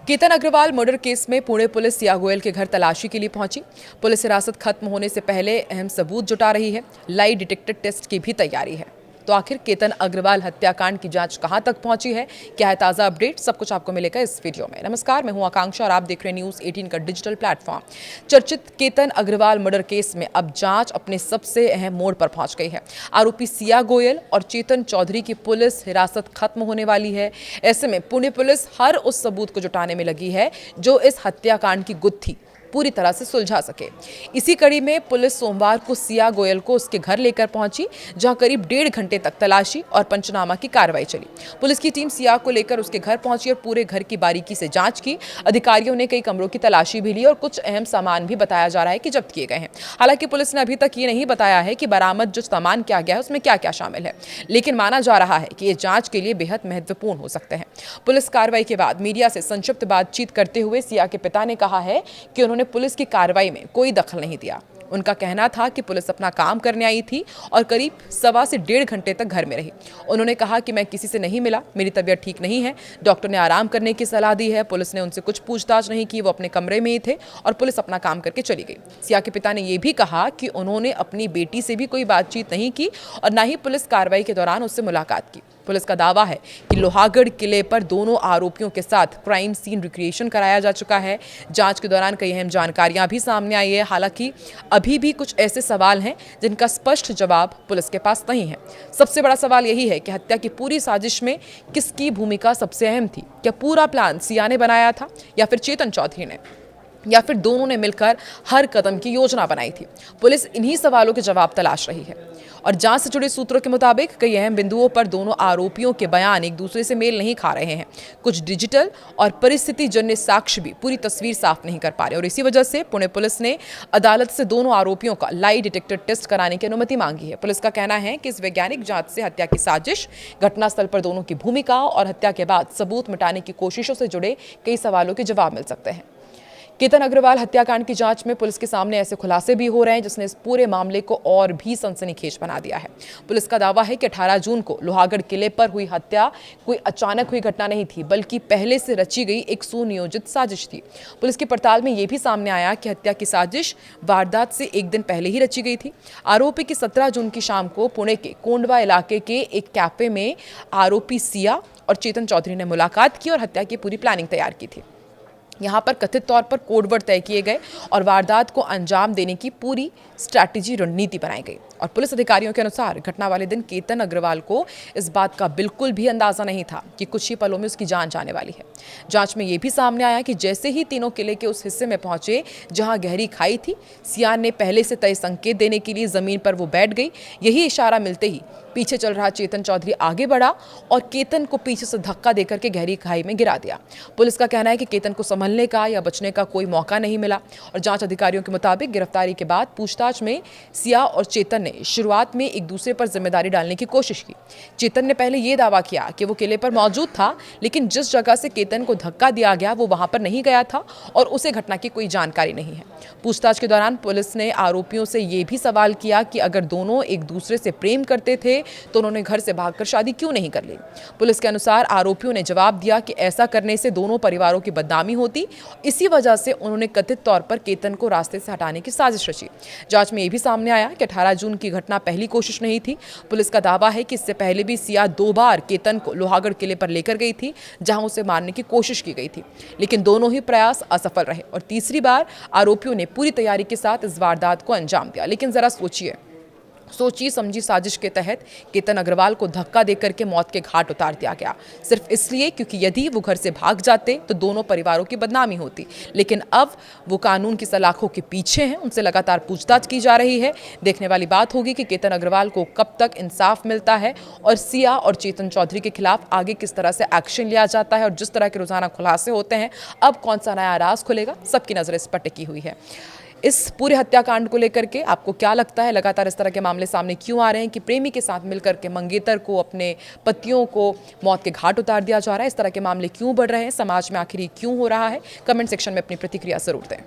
Ketan Agarwal murder case में Pune police Siya Goyal के घर तलाशी के लिए पहुंची। पुलिस हिरासत खत्म होने से पहले अहम सबूत जुटा रही है। लाई डिटेक्टर टेस्ट की भी तैयारी है। तो आखिर केतन अग्रवाल हत्याकांड की जांच कहां तक पहुंची है, क्या है ताजा अपडेट, सब कुछ आपको मिलेगा इस वीडियो में। नमस्कार, मैं हूं आकांक्षा और आप देख रहे हैं न्यूज़ 18 का डिजिटल प्लेटफॉर्म। चर्चित केतन अग्रवाल मर्डर केस में अब जांच अपने सबसे अहम मोड़ पर पहुंच गई है। आरोपी सिया गोयल और चेतन चौधरी की पुलिस हिरासत खत्म होने वाली है। ऐसे में पुणे पुलिस हर उस सबूत को जुटाने में लगी है जो इस हत्याकांड की गुत्थी पूरी तरह से सुलझा सके। इसी कड़ी में पुलिस सोमवार को सिया गोयल को उसके घर लेकर पहुंची, जहां करीब 1.5 घंटे तक तलाशी और पंचनामा की कार्रवाई चली। पुलिस की टीम सिया को लेकर उसके घर पहुंची और पूरे घर की बारीकी से जांच की। अधिकारियों ने कई कमरों की तलाशी भी ली और कुछ अहम सामान भी बताया जा रहा है कि जब्त किए गए हैं। हालांकि पुलिस ने अभी तक ये नहीं बताया है कि बरामद जो सामान किया गया है उसमें क्या क्या शामिल है, लेकिन माना जा रहा है कि ये जांच के लिए बेहद महत्वपूर्ण हो सकते हैं। पुलिस कार्रवाई के बाद मीडिया से संक्षिप्त बातचीत करते हुए सिया के पिता ने कहा है कि उन्होंने पुलिस की कार्रवाई में कोई दखल नहीं दिया। उनका कहना था कि पुलिस अपना काम करने आई थी और करीब 1.25 से 1.5 घंटे तक घर में रही। उन्होंने कहा कि मैं किसी से नहीं मिला, मेरी तबीयत ठीक नहीं है, डॉक्टर ने आराम करने की सलाह दी है। पुलिस ने उनसे कुछ पूछताछ नहीं की, वो अपने कमरे में ही थे और पुलिस अपना काम करके चली गई। सिया के पिता ने यह भी कहा कि उन्होंने अपनी बेटी से भी कोई बातचीत नहीं की और न ही पुलिस कार्रवाई के दौरान उससे मुलाकात की। पुलिस का दावा है कि लोहागढ़ किले पर दोनों आरोपियों के साथ क्राइम सीन रिक्रिएशन कराया जा चुका है। जांच के दौरान कई अहम जानकारियां भी सामने आई है। हालांकि अभी भी कुछ ऐसे सवाल हैं जिनका स्पष्ट जवाब पुलिस के पास नहीं है। सबसे बड़ा सवाल यही है कि हत्या की पूरी साजिश में किसकी भूमिका सबसे अहम थी। क्या पूरा प्लान सिया ने बनाया था या फिर चेतन चौधरी ने, या फिर दोनों ने मिलकर हर कदम की योजना बनाई थी। पुलिस इन्हीं सवालों के जवाब तलाश रही है और जांच से जुड़े सूत्रों के मुताबिक कई अहम बिंदुओं पर दोनों आरोपियों के बयान एक दूसरे से मेल नहीं खा रहे हैं। कुछ डिजिटल और परिस्थिति जन्य साक्ष्य भी पूरी तस्वीर साफ नहीं कर पा रहे और इसी वजह से पुणे पुलिस ने अदालत से दोनों आरोपियों का लाई डिटेक्टर टेस्ट कराने की अनुमति मांगी है। पुलिस का कहना है कि इस वैज्ञानिक जांच से हत्या की साजिश, घटनास्थल पर दोनों की भूमिका और हत्या के बाद सबूत मिटाने की कोशिशों से जुड़े कई सवालों के जवाब मिल सकते हैं। केतन अग्रवाल हत्याकांड की जांच में पुलिस के सामने ऐसे खुलासे भी हो रहे हैं जिसने इस पूरे मामले को और भी सनसनीखेज बना दिया है। पुलिस का दावा है कि 18 जून को लोहागढ़ किले पर हुई हत्या कोई अचानक हुई घटना नहीं थी, बल्कि पहले से रची गई एक सुनियोजित साजिश थी। पुलिस की पड़ताल में यह भी सामने आया कि हत्या की साजिश वारदात से एक दिन पहले ही रची गई थी। आरोपी की 17 जून की शाम को पुणे के कोंडवा इलाके के एक कैफे में आरोपी सिया और चेतन चौधरी ने मुलाकात की और हत्या की पूरी प्लानिंग तैयार की थी। यहाँ पर कथित तौर पर कोडवर्ड तय किए गए और वारदात को अंजाम देने की पूरी स्ट्रैटेजी रणनीति बनाई गई। और पुलिस अधिकारियों के अनुसार घटना वाले दिन केतन अग्रवाल को इस बात का बिल्कुल भी अंदाजा नहीं था कि कुछ ही पलों में उसकी जान जाने वाली है। जांच में यह भी सामने आया कि जैसे ही तीनों किले के उस हिस्से में पहुंचे जहां गहरी खाई थी, सिया ने पहले से तय संकेत देने के लिए जमीन पर वो बैठ गई। यही इशारा मिलते ही पीछे चल रहा चेतन चौधरी आगे बढ़ा और केतन को पीछे से धक्का देकर के गहरी खाई में गिरा दिया। पुलिस का कहना है कि केतन को संभलने का या बचने का कोई मौका नहीं मिला और जांच अधिकारियों के मुताबिक गिरफ्तारी के बाद पूछताछ में सिया और चेतन ने शुरुआत में एक दूसरे पर जिम्मेदारी डालने की कोशिश की। चेतन ने पहले यह दावा किया कि वो किले पर मौजूद था, लेकिन जिस जगह से केतन को धक्का दिया गया वो वहां पर नहीं गया था और उसे घटना की कोई जानकारी नहीं है। पूछताछ के दौरान पुलिस ने आरोपियों से यह भी सवाल किया कि अगर दोनों एक दूसरे से प्रेम करते थे तो उन्होंने घर से भागकर शादी क्यों नहीं कर ली। पुलिस के अनुसार आरोपियों ने जवाब दिया कि ऐसा करने से दोनों परिवारों की बदनामी होती, इसी वजह से उन्होंने कथित तौर पर केतन को रास्ते से हटाने की साजिश रची। जांच में यह भी सामने आया कि 18 जून की घटना पहली कोशिश नहीं थी। पुलिस का दावा है कि इससे पहले भी सिया 2 बार केतन को लोहागढ़ किले पर लेकर गई थी, जहां उसे मारने की कोशिश की गई थी, लेकिन दोनों ही प्रयास असफल रहे और तीसरी बार आरोपियों ने पूरी तैयारी के साथ इस वारदात को अंजाम दिया। लेकिन जरा सोची समझी साजिश के तहत केतन अग्रवाल को धक्का देकर के मौत के घाट उतार दिया गया, सिर्फ इसलिए क्योंकि यदि वो घर से भाग जाते तो दोनों परिवारों की बदनामी होती। लेकिन अब वो कानून की सलाखों के पीछे हैं, उनसे लगातार पूछताछ की जा रही है। देखने वाली बात होगी कि केतन अग्रवाल को कब तक इंसाफ मिलता है और सिया और चेतन चौधरी के खिलाफ आगे किस तरह से एक्शन लिया जाता है और जिस तरह के रोजाना खुलासे होते हैं, अब कौन सा नया राज खुलेगा, सबकी नजर इस पर टिकी हुई है। इस पूरे हत्याकांड को लेकर के आपको क्या लगता है? लगातार इस तरह के मामले सामने क्यों आ रहे हैं कि प्रेमी के साथ मिलकर के मंगेतर को, अपने पतियों को मौत के घाट उतार दिया जा रहा है? इस तरह के मामले क्यों बढ़ रहे हैं? समाज में आखिर क्यों हो रहा है? कमेंट सेक्शन में अपनी प्रतिक्रिया जरूर दें।